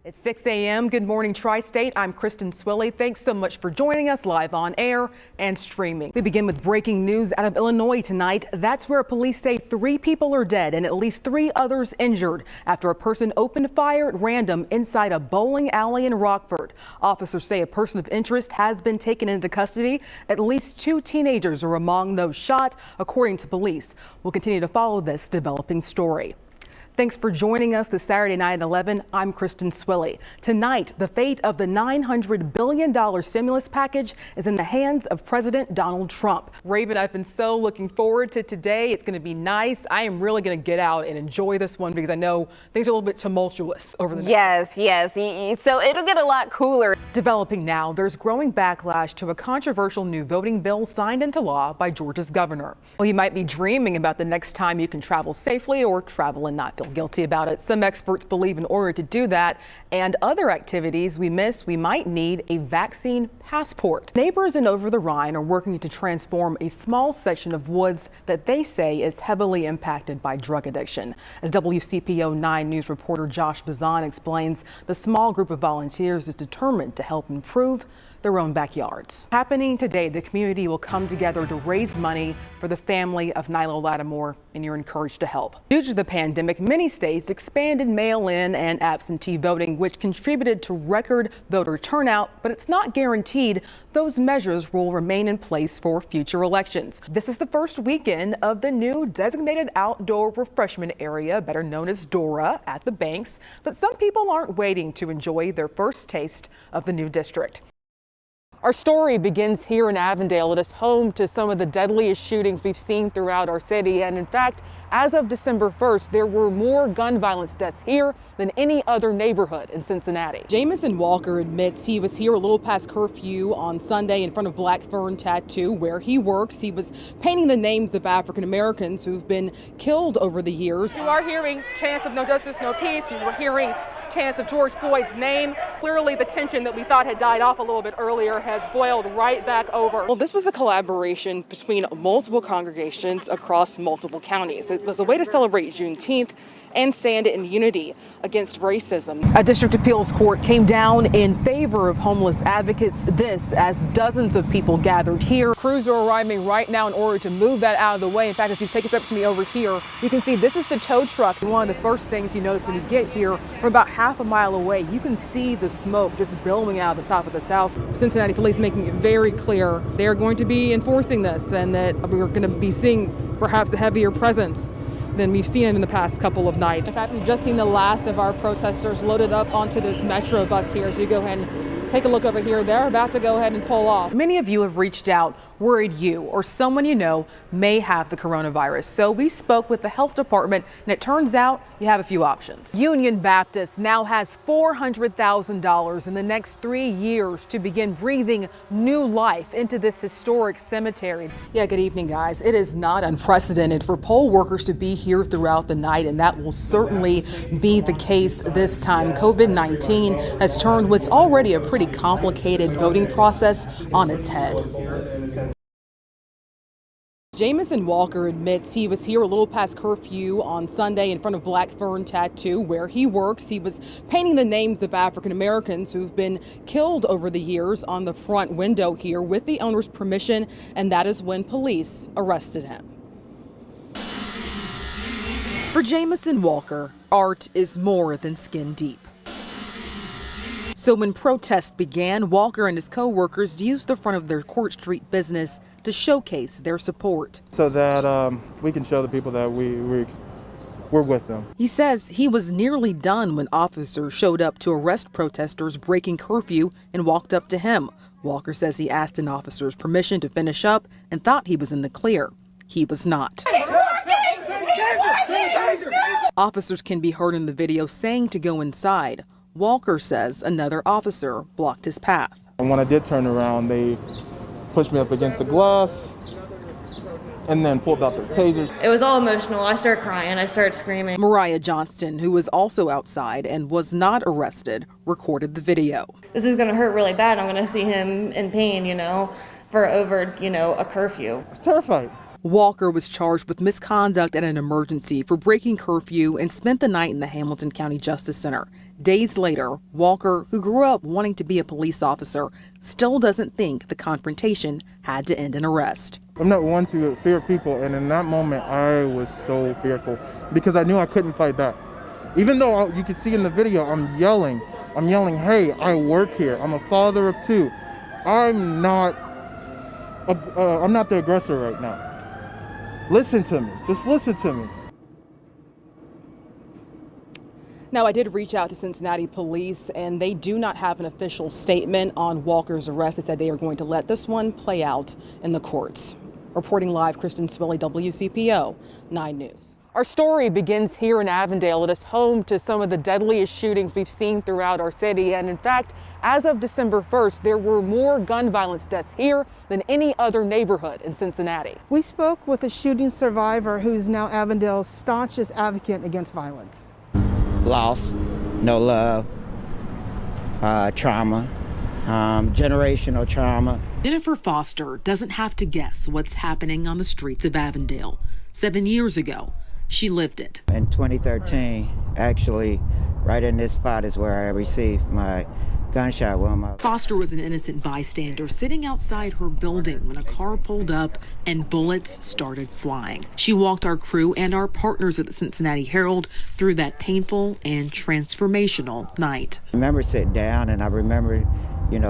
It's 6 a.m. Good morning, Tri-State. I'm Kristen Swilley. Thanks so much for joining us live on air and streaming. We begin with breaking news out of Illinois tonight. That's where police say 3 people are dead and at least 3 others injured after a person opened fire at random inside a bowling alley in Rockford. Officers say a person of interest has been taken into custody. At least 2 teenagers are among those shot, according to police. We'll continue to follow this developing story. Thanks for joining us this Saturday night at 11. I'm Kristen Swilley. Tonight, the fate of the $900 billion stimulus package is in the hands of President Donald Trump. Raven, I've been so looking forward to today. It's going to be nice. I am really going to get out and enjoy this one because I know things are a little bit tumultuous over the next Yes. So it'll get a lot cooler. Developing now, there's growing backlash to a controversial new voting bill signed into law by Georgia's governor. Well, you might be dreaming about the next time you can travel safely or travel and not feel guilty about it. Some experts believe in order to do that and other activities we miss, we might need a vaccine passport. Neighbors in Over the Rhine are working to transform a small section of woods that they say is heavily impacted by drug addiction. As WCPO 9 News reporter Josh Bazan explains, the small group of volunteers is determined to help improve their own backyards. Happening today, the community will come together to raise money for the family of Nilo Lattimore, and you're encouraged to help. Due to the pandemic, many states expanded mail-in and absentee voting, which contributed to record voter turnout, but it's not guaranteed those measures will remain in place for future elections. This is the first weekend of the new designated outdoor refreshment area, better known as DORA, at the Banks, but some people aren't waiting to enjoy their first taste of the new district. Our story begins here in Avondale. It is home to some of the deadliest shootings we've seen throughout our city. And in fact, as of December 1st, there were more gun violence deaths here than any other neighborhood in Cincinnati. Jamison Walker admits he was here a little past curfew on Sunday in front of Black Fern Tattoo, where he works. He was painting the names of African Americans who've been killed over the years. You are hearing chants of no justice, no peace. You were hearing chants of George Floyd's name. Clearly the tension that we thought had died off a little bit earlier has boiled right back over. Well, this was a collaboration between multiple congregations across multiple counties. It was a way to celebrate Juneteenth and stand in unity against racism. A district appeals court came down in favor of homeless advocates. This as dozens of people gathered here. Crews are arriving right now in order to move that out of the way. In fact, as you take a step with me over here, you can see this is the tow truck. One of the first things you notice when you get here, from about half a mile away, you can see the smoke just billowing out of the top of this house. Cincinnati police making it very clear they're going to be enforcing this and that we're going to be seeing perhaps a heavier presence than we've seen in the past couple of nights. In fact, we've just seen the last of our protesters loaded up onto this Metro bus here. So you go ahead and take a look over here. They're about to go ahead and pull off. Many of you have reached out, worried you or someone you know may have the coronavirus. So we spoke with the health department and it turns out you have a few options. Union Baptist now has $400,000 in the next 3 years to begin breathing new life into this historic cemetery. Yeah, good evening, guys. It is not unprecedented for poll workers to be here throughout the night, and that will certainly be the case this time. COVID-19 has turned what's already a pretty complicated voting process on its head. Jamison Walker admits he was here a little past curfew on Sunday in front of Black Fern Tattoo, where he works. He was painting the names of African Americans who've been killed over the years on the front window here with the owner's permission, and that is when police arrested him. For Jamison Walker, art is more than skin deep. So when protests began, Walker and his co-workers used the front of their Court Street business to showcase their support. So that we can show the people that we're with them. He says he was nearly done when officers showed up to arrest protesters breaking curfew and walked up to him. Walker says he asked an officer's permission to finish up and thought he was in the clear. He was not. Officers can be heard in the video saying to go inside. Walker says another officer blocked his path. And when I did turn around, they pushed me up against the glass and then pulled out their tasers. It was all emotional. I started crying. I started screaming. Mariah Johnston, who was also outside and was not arrested, recorded the video. This is going to hurt really bad. I'm going to see him in pain, for over, a curfew. I was terrified. Walker was charged with misconduct at an emergency for breaking curfew and spent the night in the Hamilton County Justice Center. Days later, Walker, who grew up wanting to be a police officer, still doesn't think the confrontation had to end in arrest. I'm not one to fear people, and in that moment, I was so fearful because I knew I couldn't fight back. Even though you could see in the video, I'm yelling, hey, I work here. I'm a father of two. I'm not the aggressor right now. Listen to me. Just listen to me. Now, I did reach out to Cincinnati police, and they do not have an official statement on Walker's arrest. They said they are going to let this one play out in the courts. Reporting live, Kristen Swilley, WCPO 9 News. Our story begins here in Avondale. It is home to some of the deadliest shootings we've seen throughout our city. And in fact, as of December 1st, there were more gun violence deaths here than any other neighborhood in Cincinnati. We spoke with a shooting survivor who's now Avondale's staunchest advocate against violence. Loss, no love, trauma, generational trauma. Jennifer Foster doesn't have to guess what's happening on the streets of Avondale. 7 years ago, she lived it. In 2013, actually, right in this spot is where I received my gunshot wound. Foster was an innocent bystander sitting outside her building when a car pulled up and bullets started flying. She walked our crew and our partners at the Cincinnati Herald through that painful and transformational night. I remember sitting down, and I remember,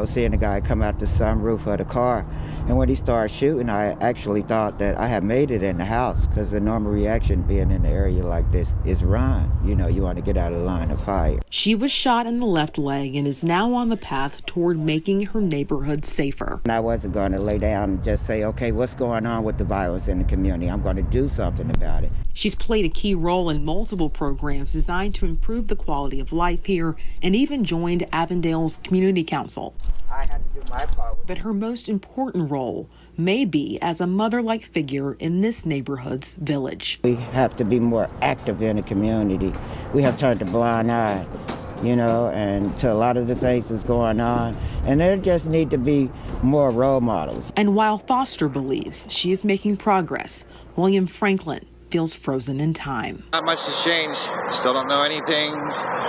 seeing the guy come out the sunroof of the car. And when he started shooting, I actually thought that I had made it in the house, because the normal reaction being in an area like this is run. You want to get out of the line of fire. She was shot in the left leg and is now on the path toward making her neighborhood safer. And I wasn't going to lay down and just say, okay, what's going on with the violence in the community? I'm going to do something about it. She's played a key role in multiple programs designed to improve the quality of life here, and even joined Avondale's Community Council. I had to do my part. But her most important role may be as a mother-like figure in this neighborhood's village. We have to be more active in the community. We have turned a blind eye, and to a lot of the things that's going on. And there just need to be more role models. And while Foster believes she is making progress, William Franklin feels frozen in time. Not much has changed. Still don't know anything.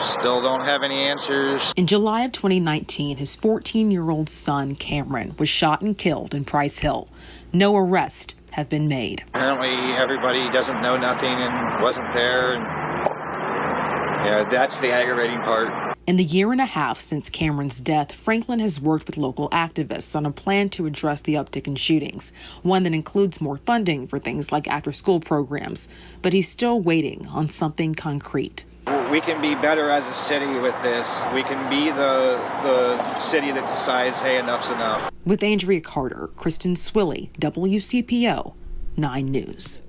Still don't have any answers. In July of 2019, his 14-year-old son, Cameron, was shot and killed in Price Hill. No arrest has been made. Apparently everybody doesn't know nothing and wasn't there. And, that's the aggravating part. In the year and a half since Cameron's death, Franklin has worked with local activists on a plan to address the uptick in shootings, one that includes more funding for things like after-school programs. But he's still waiting on something concrete. We can be better as a city with this. We can be the city that decides, hey, enough's enough. With Andrea Carter, Kristen Swilley, WCPO 9 News.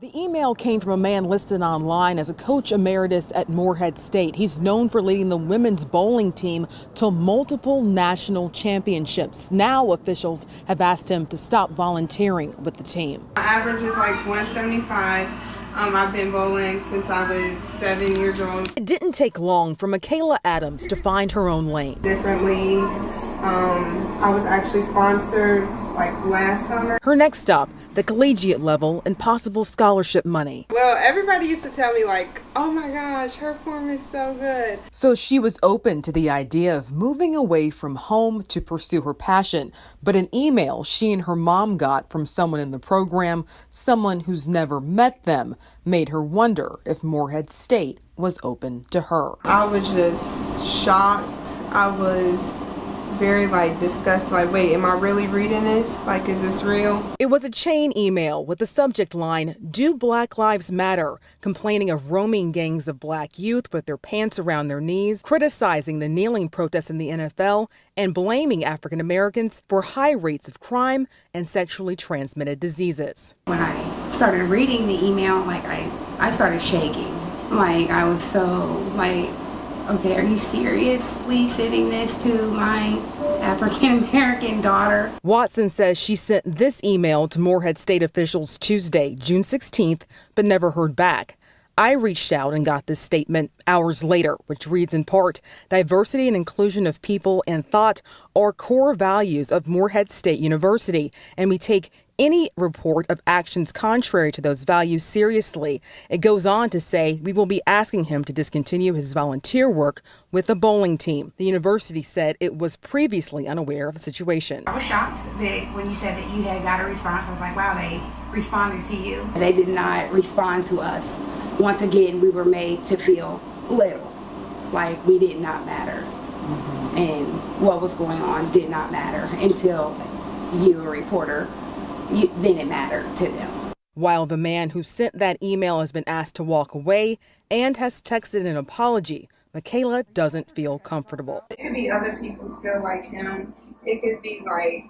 The email came from a man listed online as a coach emeritus at Morehead State. He's known for leading the women's bowling team to multiple national championships. Now officials have asked him to stop volunteering with the team. My average is like 175. I've been bowling since I was 7 years old. It didn't take long for Michaela Adams to find her own lane. Different leagues. I was actually sponsored like last summer. Her next stop, the collegiate level and possible scholarship money. Well, everybody used to tell me like, oh my gosh, her form is so good. So she was open to the idea of moving away from home to pursue her passion. But an email she and her mom got from someone in the program, someone who's never met them, made her wonder if Morehead State was open to her. I was just shocked. I was very disgusted, wait, am I really reading this? Is this real? It was a chain email with the subject line, "Do Black Lives Matter?" complaining of roaming gangs of black youth with their pants around their knees, criticizing the kneeling protests in the NFL, and blaming African Americans for high rates of crime and sexually transmitted diseases. When I started reading the email, I started shaking. I was so okay, are you seriously sending this to my African-American daughter? Watson says she sent this email to Morehead State officials Tuesday, June 16th, but never heard back. I reached out and got this statement hours later, which reads in part, "Diversity and inclusion of people and thought are core values of Morehead State University, and we take any report of actions contrary to those values seriously. It goes on to say we will be asking him to discontinue his volunteer work with the bowling team. The university said it was previously unaware of the situation. I was shocked that when you said that you had got a response, I was like, wow, they responded to you. They did not respond to us. Once again, we were made to feel little, like we did not matter. And what was going on did not matter until you, a reporter, then it mattered to them. While the man who sent that email has been asked to walk away and has texted an apology, Michaela doesn't feel comfortable. It could be other people still like him. It could be like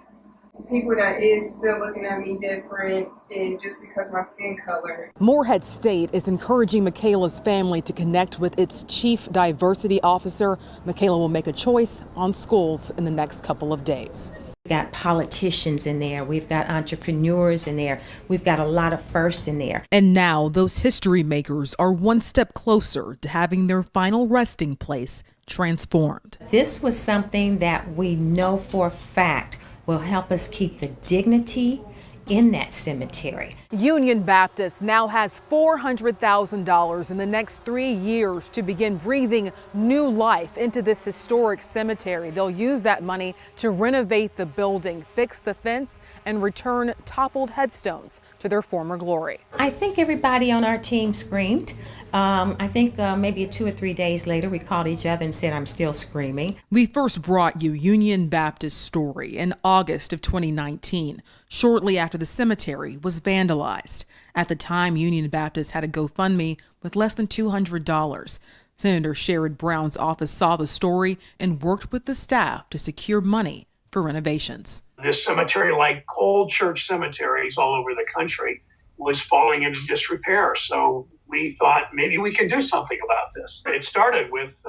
people that is still looking at me different and just because my skin color. Morehead State is encouraging Michaela's family to connect with its chief diversity officer. Michaela will make a choice on schools in the next couple of days. We've got politicians in there. We've got entrepreneurs in there. We've got a lot of firsts in there. And now those history makers are one step closer to having their final resting place transformed. This was something that we know for a fact will help us keep the dignity in that cemetery. Union Baptist now has $400,000 in the next 3 years to begin breathing new life into this historic cemetery. They'll use that money to renovate the building, fix the fence, and return toppled headstones to their former glory. I think everybody on our team screamed. I think maybe 2 or 3 days later we called each other and said, I'm still screaming. We first brought you Union Baptist's story in August of 2019, shortly after the cemetery was vandalized. At the time, Union Baptist had a GoFundMe with less than $200. Senator Sherrod Brown's office saw the story and worked with the staff to secure money for renovations. This cemetery, like old church cemeteries all over the country, was falling into disrepair. So we thought maybe we can do something about this. It started with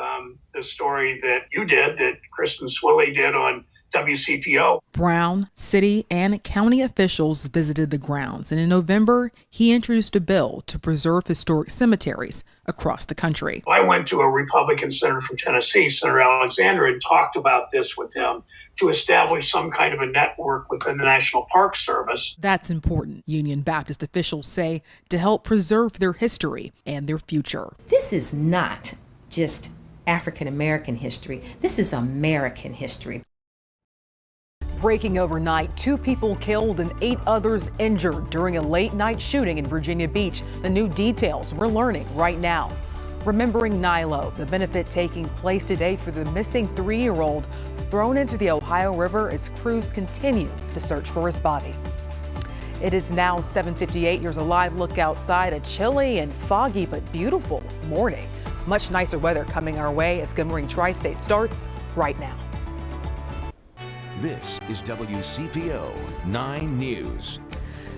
the story that you did, that Kristen Swilley did on WCPO. Brown, city, and county officials visited the grounds, and in November, he introduced a bill to preserve historic cemeteries across the country. I went to a Republican senator from Tennessee, Senator Alexander, and talked about this with him to establish some kind of a network within the National Park Service. That's important, Union Baptist officials say, to help preserve their history and their future. This is not just African American history. This is American history. Breaking overnight, 2 people killed and 8 others injured during a late-night shooting in Virginia Beach. The new details we're learning right now. Remembering Nilo, the benefit taking place today for the missing 3-year-old thrown into the Ohio River as crews continue to search for his body. It is now 7:58. Here's a live look outside. A chilly and foggy but beautiful morning. Much nicer weather coming our way as Good Morning Tri-State starts right now. This is WCPO 9 News.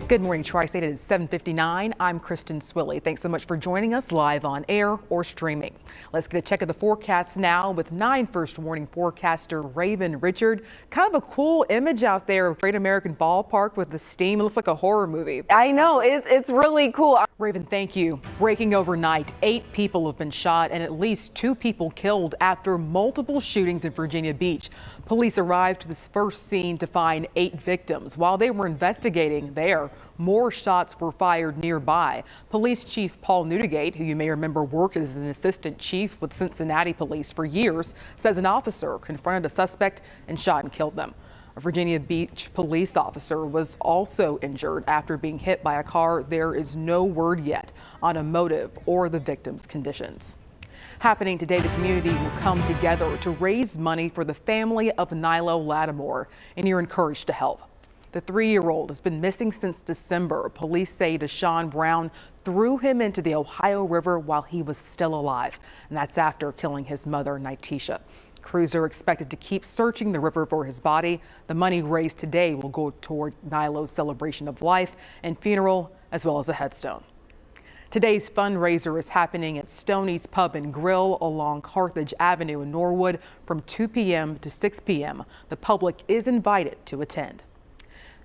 Good morning, Tri-State. It is 7:59. I'm Kristen Swilley. Thanks so much for joining us live on air or streaming. Let's get a check of the forecast now with 9 First Warning forecaster Raven Richard. Kind of a cool image out there of Great American Ballpark with the steam. It looks like a horror movie. I know, it's really cool. Raven, thank you. Breaking overnight, 8 people have been shot and at least 2 people killed after multiple shootings in Virginia Beach. Police arrived to this first scene to find 8 victims. While they were investigating there, more shots were fired nearby. Police Chief Paul Newdigate, who you may remember worked as an assistant chief with Cincinnati Police for years, says an officer confronted a suspect and shot and killed them. A Virginia Beach police officer was also injured after being hit by a car. There is no word yet on a motive or the victim's conditions. Happening today, the community will come together to raise money for the family of Nilo Lattimore, and you're encouraged to help. The 3-year-old has been missing since December. Police say Deshaun Brown threw him into the Ohio River while he was still alive, and that's after killing his mother, Nitisha. Crews are expected to keep searching the river for his body. The money raised today will go toward Nilo's celebration of life and funeral, as well as a headstone. Today's fundraiser is happening at Stoney's Pub and Grill along Carthage Avenue in Norwood from 2 p.m. to 6 p.m. The public is invited to attend.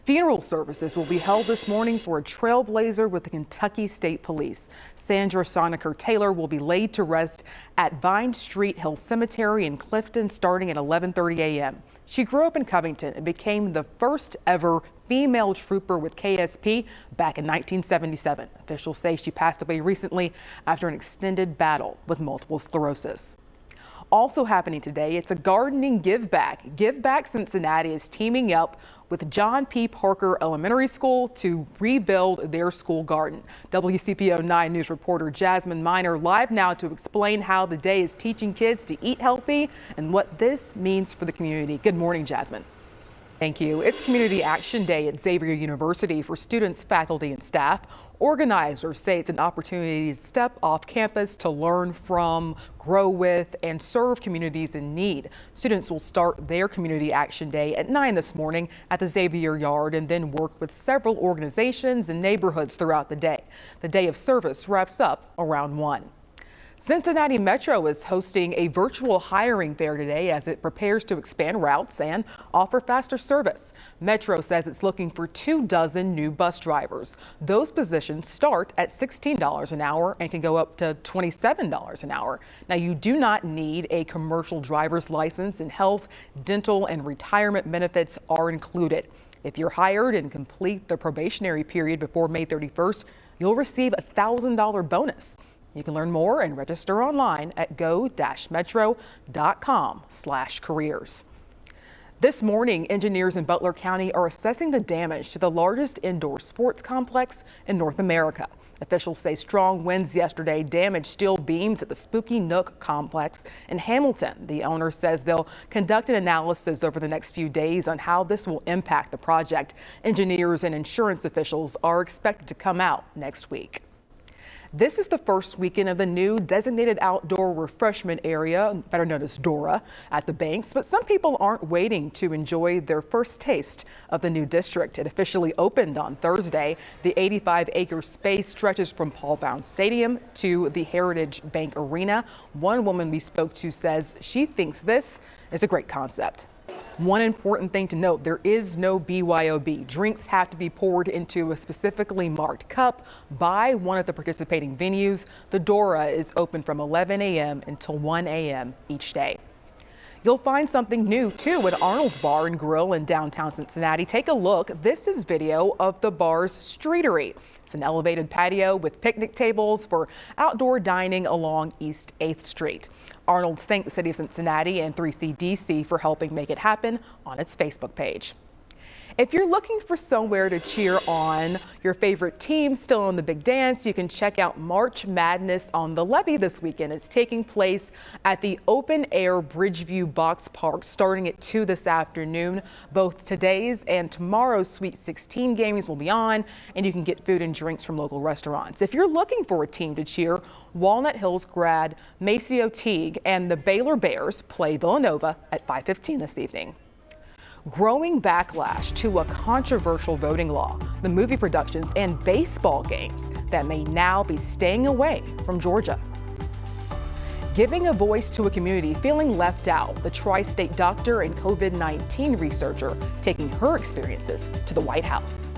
Funeral services will be held this morning for a trailblazer with the Kentucky State Police. Sandra Soniker Taylor will be laid to rest at Vine Street Hill Cemetery in Clifton starting at 11:30 a.m. She grew up in Covington and became the first ever female trooper with KSP back in 1977. Officials say she passed away recently after an extended battle with multiple sclerosis. Also happening today, it's a gardening give back. Give Back Cincinnati is teaming up with John P. Parker Elementary School to rebuild their school garden. WCPO 9 News reporter Jasmine Miner live now to explain how the day is teaching kids to eat healthy and what this means for the community. Good morning, Jasmine. Thank you. It's Community Action Day at Xavier University for students, faculty, and staff. Organizers say it's an opportunity to step off campus to learn from, grow with, and serve communities in need. Students will start their Community Action Day at 9 this morning at the Xavier Yard and then work with several organizations and neighborhoods throughout the day. The day of service wraps up around 1. Cincinnati Metro is hosting a virtual hiring fair today as it prepares to expand routes and offer faster service. Metro says it's looking for 24 new bus drivers. Those positions start at $16 an hour and can go up to $27 an hour. Now, you do not need a commercial driver's license, and health, dental, and retirement benefits are included. If you're hired and complete the probationary period before May 31st, you'll receive a $1,000 bonus. You can learn more and register online at go-metro.com/careers. This morning, engineers in Butler County are assessing the damage to the largest indoor sports complex in North America. Officials say strong winds yesterday damaged steel beams at the Spooky Nook complex in Hamilton. The owner says they'll conduct an analysis over the next few days on how this will impact the project. Engineers and insurance officials are expected to come out next week. This is the first weekend of the new designated outdoor refreshment area, better known as DORA, at the Banks, but some people aren't waiting to enjoy their first taste of the new district. It officially opened on Thursday. The 85-acre space stretches from Paul Brown Stadium to the Heritage Bank Arena. One woman we spoke to says she thinks this is a great concept. One important thing to note, there is no BYOB. Drinks have to be poured into a specifically marked cup by one of the participating venues. The DORA is open from 11 a.m. until 1 a.m. each day. You'll find something new too at Arnold's Bar and Grill in downtown Cincinnati. Take a look. This is video of the bar's streetery. It's an elevated patio with picnic tables for outdoor dining along East 8th Street. Arnold's thanked the City of Cincinnati and 3CDC for helping make it happen on its Facebook page. If you're looking for somewhere to cheer on your favorite team still in the big dance, you can check out March Madness on the Levee this weekend. It's taking place at the open air Bridgeview Box Park starting at 2 this afternoon. Both today's and tomorrow's Sweet 16 games will be on, and you can get food and drinks from local restaurants. If you're looking for a team to cheer, Walnut Hills grad Maceo Teague and the Baylor Bears play Villanova at 5:15 this evening. Growing backlash to a controversial voting law, the movie productions and baseball games that may now be staying away from Georgia. Giving a voice to a community feeling left out, the tri-state doctor and COVID-19 researcher taking her experiences to the White House.